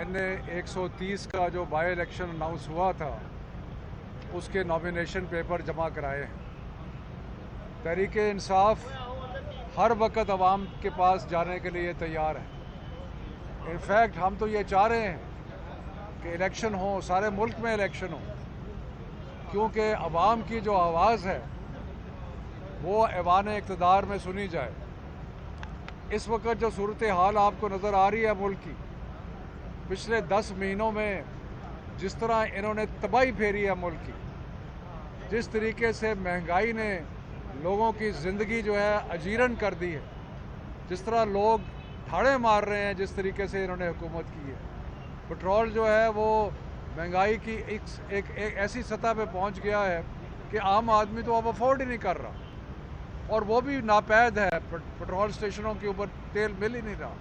NA-130 का जो by election announce हुआ था उसके नॉमिनेशन पेपर जमा कराए हैं। तहरीक इंसाफ हर वक्त आवाम के पास जाने के लिए तैयार है। इनफैक्ट हम तो ये चाह रहे हैं कि इलेक्शन हो, सारे मुल्क में इलेक्शन हो, क्योंकि आवाम की जो आवाज़ है वो ऐवान इक़्तिदार में सुनी जाए। इस वक्त जो सूरत हाल आपको नज़र आ रही है मुल्क की, पिछले 10 महीनों में जिस तरह इन्होंने तबाही फेरी है मुल्क की, जिस तरीके से महंगाई ने लोगों की ज़िंदगी जो है अजीरन कर दी है, जिस तरह लोग ठाड़े मार रहे हैं, जिस तरीके से इन्होंने हुकूमत की है। पेट्रोल जो है वो महंगाई की एक ऐसी सतह पे पहुंच गया है कि आम आदमी तो अब अफोर्ड ही नहीं कर रहा, और वो भी नापैद है। पेट्रोल स्टेशनों के ऊपर तेल मिल ही नहीं रहा।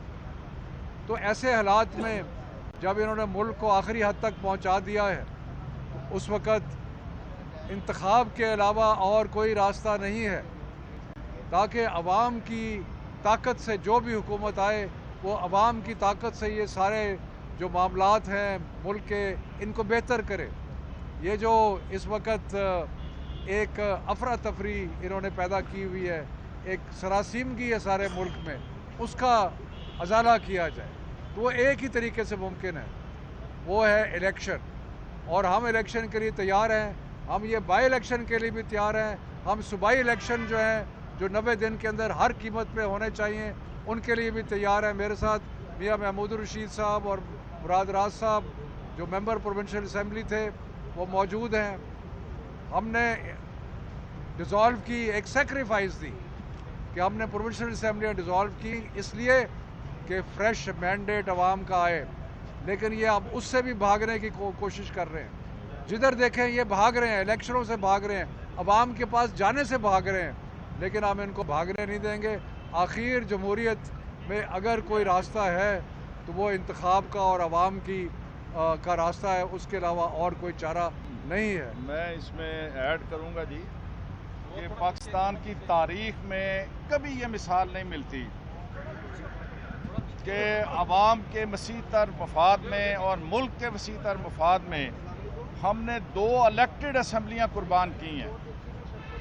तो ऐसे हालात में जब इन्होंने मुल्क को आखिरी हद तक पहुंचा दिया है, उस वक़्त इंतखाब के अलावा और कोई रास्ता नहीं है ताकि अवाम की ताकत से जो भी हुकूमत आए वो अवाम की ताकत से ये सारे जो मामलात हैं मुल्क के, इनको बेहतर करे। ये जो इस वक्त एक अफरा तफरी इन्होंने पैदा की हुई है, एक सरासीमगी है सारे मुल्क में, उसका अजाला किया जाए। तो वो एक ही तरीके से मुमकिन है, वो है इलेक्शन। और हम इलेक्शन के लिए तैयार हैं। हम ये बाई इलेक्शन के लिए भी तैयार हैं। हम सूबाई इलेक्शन जो हैं, जो 90 दिन के अंदर हर कीमत पे होने चाहिए, उनके लिए भी तैयार हैं। मेरे साथ मियाँ महमूद रशीद साहब और मुराद राज साहब जो मेंबर प्रोविंशियल असम्बली थे वो मौजूद हैं। हमने डिज़ोल्व की, एक सेक्रीफाइस दी कि हमने प्रोविंशियल असम्बलियाँ डिज़ोल्व की इसलिए कि फ्रेश मैंडेट अवाम का आए, लेकिन ये अब उससे भी भागने की कोशिश कर रहे हैं। जिधर देखें ये भाग रहे हैं, इलेक्शनों से भाग रहे हैं, अवाम के पास जाने से भाग रहे हैं, लेकिन हम इनको भागने नहीं देंगे। आखिर जमहूरियत में अगर कोई रास्ता है तो वो इंतखाब का और अवाम की का रास्ता है, उसके अलावा और कोई चारा नहीं है। मैं इसमें ऐड करूंगा जी कि पाकिस्तान की तारीख में कभी ये मिसाल नहीं मिलती कि अवाम के वसीतर मफाद में और मुल्क के वसीतर मफाद में हमने 2 इलेक्टेड असम्बलियाँ कुर्बान की हैं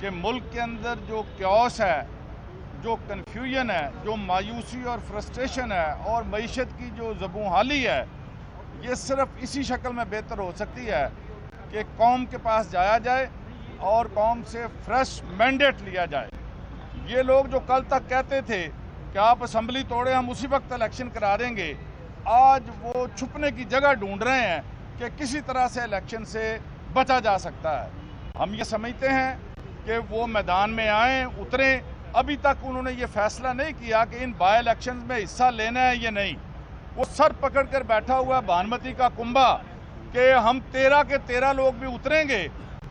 कि मुल्क के अंदर जो क्योस है, जो कन्फ्यूजन है, जो मायूसी और फ्रस्ट्रेशन है और मईशत की जो ज़बूहाली है, ये सिर्फ इसी शक्ल में बेहतर हो सकती है कि कौम के पास जाया जाए और कौम से फ्रेश मैंडेट लिया जाए। ये लोग जो कल तक कहते थे कि आप असम्बली तोड़े, हम उसी वक्त इलेक्शन करा देंगे, आज वो छुपने की जगह ढूंढ रहे हैं कि किसी तरह से इलेक्शन से बचा जा सकता है। हम ये समझते हैं कि वो मैदान में आएँ, उतरें। अभी तक उन्होंने ये फैसला नहीं किया कि इन बाई इलेक्शन में हिस्सा लेना है या नहीं। वो सर पकड़ कर बैठा हुआ है भानुमति का कुंभा कि हम 13 के 13 लोग भी उतरेंगे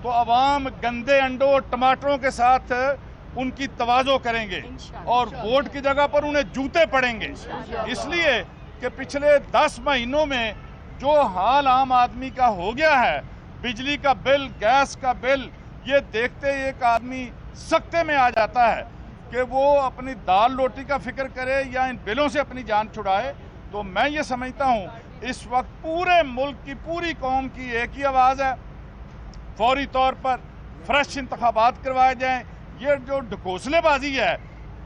तो अवाम गंदे अंडों और टमाटरों के साथ उनकी तवाज़ो करेंगे और वोट की जगह पर उन्हें जूते पड़ेंगे। इसलिए कि पिछले 10 महीनों में जो हाल आम आदमी का हो गया है, बिजली का बिल, गैस का बिल, ये देखते ही एक आदमी सख्ते में आ जाता है कि वो अपनी दाल रोटी का फिक्र करे या इन बिलों से अपनी जान छुड़ाए। तो मैं ये समझता हूँ इस वक्त पूरे मुल्क की, पूरी कौम की एक ही आवाज़ है, फौरी तौर पर फ्रेश इंतखाबात करवाए जाएं। ये जो ढकोसलेबाजी है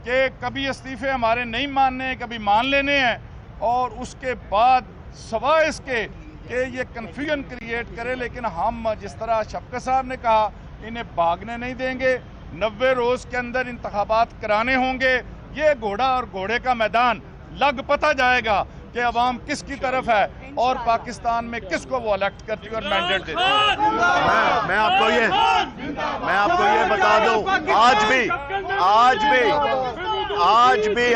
कि कभी इस्तीफे हमारे नहीं मानने, कभी मान लेने हैं, और उसके बाद सवाए इसके कि ये कन्फ्यूजन क्रिएट करे, लेकिन हम जिस तरह शफकत साहब ने कहा, इन्हें भागने नहीं देंगे। 90 रोज़ के अंदर इंतखाबात कराने होंगे। ये घोड़ा और घोड़े का मैदान लग पता जाएगा कि अवाम किसकी तरफ है और पाकिस्तान में किसको वो इलेक्ट करती है और मैंडेट देती है। मैं आपको ये बता दूं, आज भी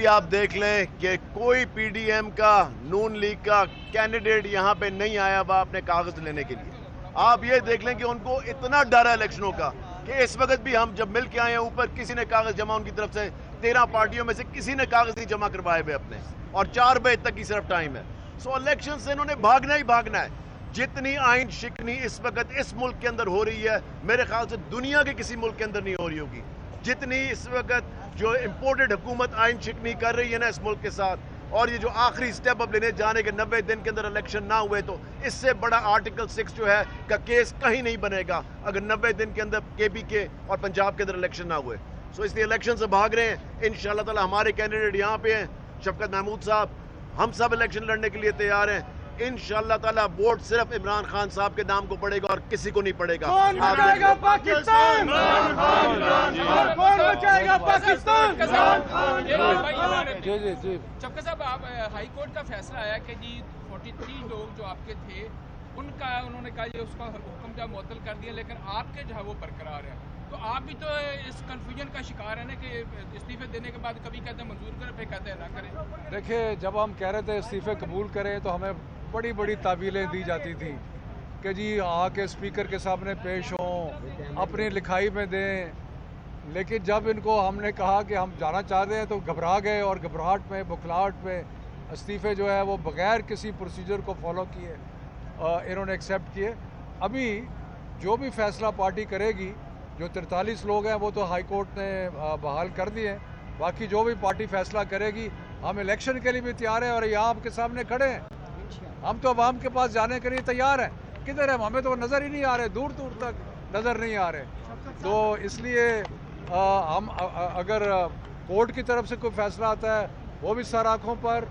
आप देख लें कि कोई PDM का, नून लीग का कैंडिडेट यहाँ पे नहीं आया हुआ अपने कागज लेने के लिए। आप ये देख लें कि उनको इतना डर है इलेक्शनों का कि इस वक्त भी हम जब मिल के आए हैं ऊपर, किसी ने कागज जमा, उनकी तरफ से 13 पार्टियों में से किसी ने कागज नहीं जमा करवाए हुए अपने, और 4 बजे तक की सिर्फ टाइम है। सो इलेक्शन से इन्होंने भागना ही भागना है। जितनी आइन शिकनी इस वक्त इस मुल्क के अंदर हो रही है, मेरे ख्याल से दुनिया के किसी मुल्क के अंदर नहीं हो रही होगी। जितनी इस वक्त جو امپورٹڈ حکومت آئین شکنی کر رہی ہے نا اس ملک کے ساتھ, اور یہ جو آخری سٹیپ اب لینے جانے کے 90 دن کے اندر الیکشن نہ ہوئے, تو اس سے بڑا آرٹیکل 6 جو ہے کا کیس کہیں نہیں بنے گا اگر 90 دن کے اندر KPK اور پنجاب کے اندر الیکشن نہ ہوئے. سو اس لیے الیکشن سے بھاگ رہے ہیں. انشاءاللہ تعالی ہمارے کینڈیڈیٹ یہاں پہ ہیں, شفقت محمود صاحب, ہم سب الیکشن لڑنے کے لیے تیار ہیں. انشاءاللہ تعالی ووٹ صرف عمران خان صاحب کے نام کو پڑے گا اور کسی کو نہیں پڑے گا. کون بچائے گا پاکستان؟ کون بچائے گا پاکستان؟ جی جی جی شفقت صاحب, آپ ہائی کورٹ کا فیصلہ آیا کہ جی 43 لوگ جو آپ کے تھے ان کا انہوں نے کہا یہ اس کا حکم جو معطل کر دیا, لیکن آپ کے جو ہے وہ برقرار ہے. تو آپ بھی تو اس کنفیوژن کا شکار ہیں نا کہ استعفے دینے کے بعد کبھی کہتے ہیں منظور کریں پھر کہتے ہیں نہ کریں. دیکھیں, جب ہم کہہ رہے تھے استعفے قبول کریں تو ہمیں بڑی بڑی تعویلیں دی جاتی تھیں کہ جی آ کے اسپیکر کے سامنے پیش ہوں, اپنی لکھائی میں دیں. لیکن جب ان کو ہم نے کہا کہ ہم جانا چاہتے ہیں تو گھبرا گئے, اور گھبراہٹ میں بکھلاہٹ میں استعفے جو ہے وہ بغیر کسی پروسیجر کو فالو کیے انہوں نے ایکسیپٹ کیے. ابھی جو بھی فیصلہ پارٹی کرے گی, جو 43 لوگ ہیں وہ تو ہائی کورٹ نے بحال کر دیے ہیں, باقی جو بھی پارٹی فیصلہ کرے گی ہم الیکشن کے لیے بھی تیار ہیں, اور یہاں آپ کے سامنے کھڑے ہیں. ہم تو عوام کے پاس جانے کے لیے تیار ہیں. کدھر ہیں ہمیں تو نظر ہی نہیں آ رہے, دور دور تک نظر نہیں آ رہے. تو اس لیے ہم اگر کورٹ کی طرف سے کوئی فیصلہ آتا ہے وہ بھی سر آنکھوں پر,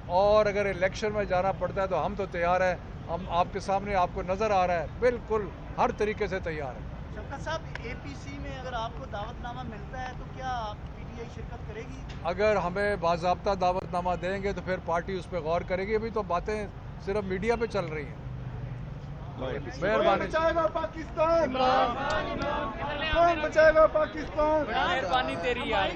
اور اگر الیکشن میں جانا پڑتا ہے تو ہم تو تیار ہیں. ہم آپ کے سامنے آپ کو نظر آ رہا ہے, بالکل ہر طریقے سے تیار ہیں. شفقت صاحب, APC میں اگر آپ کو دعوت نامہ ملتا ہے تو کیا PTI شرکت کرے گی؟ اگر ہمیں باضابطہ دعوت نامہ دیں گے تو پھر پارٹی اس پہ غور کرے گی. ابھی تو باتیں صرف میڈیا پہ چل رہی ہیں. مہربانی. بچائے گا پاکستان؟ کون بچائے گا پاکستان؟ مہربانی تیری یار.